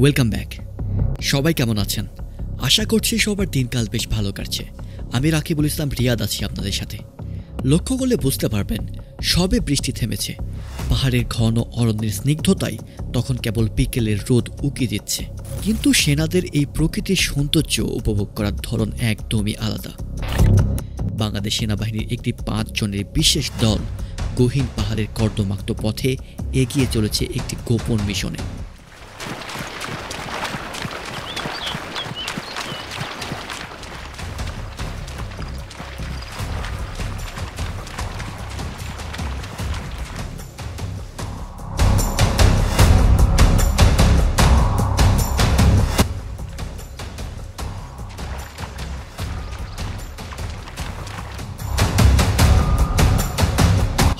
Welcome back. সবাই কেমন আছেন? আশা করছি সবার দিনকাল বেশ ভালো কাটছে। আমি রাকিবুল ইসলাম রিয়াদ আছি আপনাদের সাথে। লক্ষ্য করলে বুঝতে পারবেন সবে বৃষ্টি থেমেছে। পাহাড়ের ঘন অরণ্যের স্নিগ্ধতায় তখন কেবল বিকেলের রোদ উকি দিচ্ছে। কিন্তু সেনাদের এই প্রকৃতির সৌন্দর্য উপভোগ করার ধরন একদমই আলাদা। বাংলাদেশ সেনাবাহিনীর একটি 5 জনের বিশেষ দল গহীন পাহাড়ের কর্দমাক্ত পথে এগিয়ে চলেছে একটি গোপন মিশনে।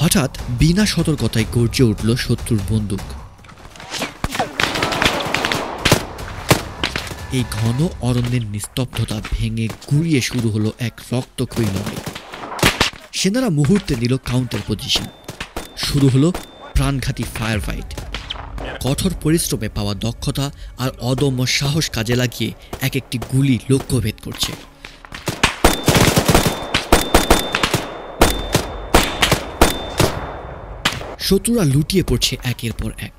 হঠাৎ বিনা সতর্কতায় গর্জে উঠল শত্রুর বন্দুক। এই ঘন অরণ্যের নিস্তব্ধতা ভেঙে গুড়িয়ে শুরু হলো এক রক্তক্ষয়ী লড়াই। সেনারা মুহূর্তে নিল কাউন্টার পজিশন। শুরু হলো প্রাণঘাতী ফায়ার ফাইট। কঠোর পরিশ্রমে পাওয়া দক্ষতা আর অদম্য সাহস কাজে লাগিয়ে এক একটি গুলি লক্ষ্যভেদ করছে। শত্রুরা লুটিয়ে পড়ছে একের পর এক।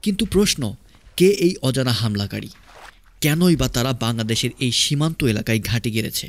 কিন্তু প্রশ্ন, কে এই অজানা হামলাকারী? কেনই বা তারা বাংলাদেশের এই সীমান্ত এলাকায় ঘাঁটি গেড়েছে?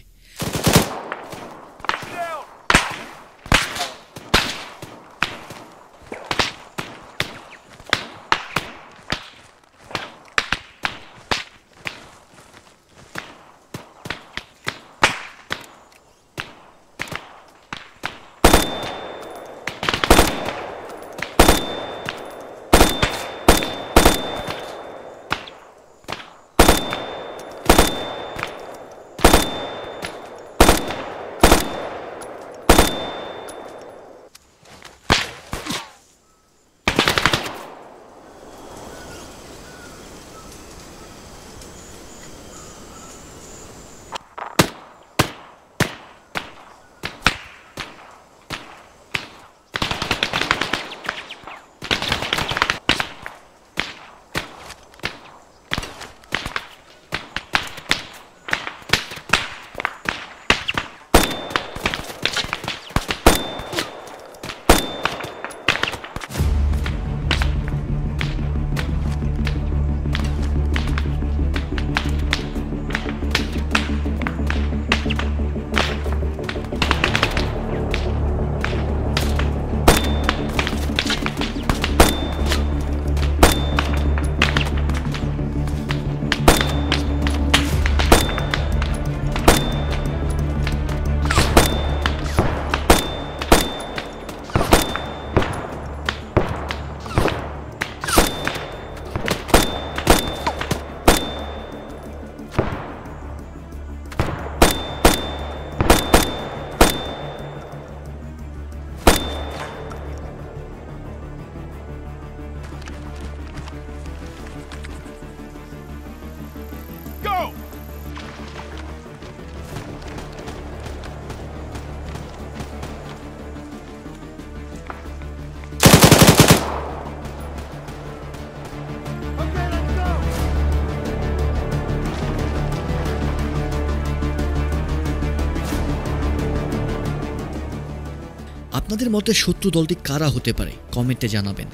আপনাদের মতে শত্রু দলটি কারা হতে পারে কমেন্টে জানাবেন।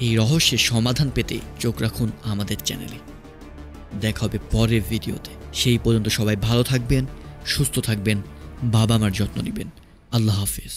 এই রহস্যের সমাধান পেতে চোখ রাখুন আমাদের চ্যানেলে। দেখা হবে পরের ভিডিওতে। সেই পর্যন্ত সবাই ভালো থাকবেন, সুস্থ থাকবেন, বাবা মার যত্ন নেবেন। আল্লাহ হাফেজ।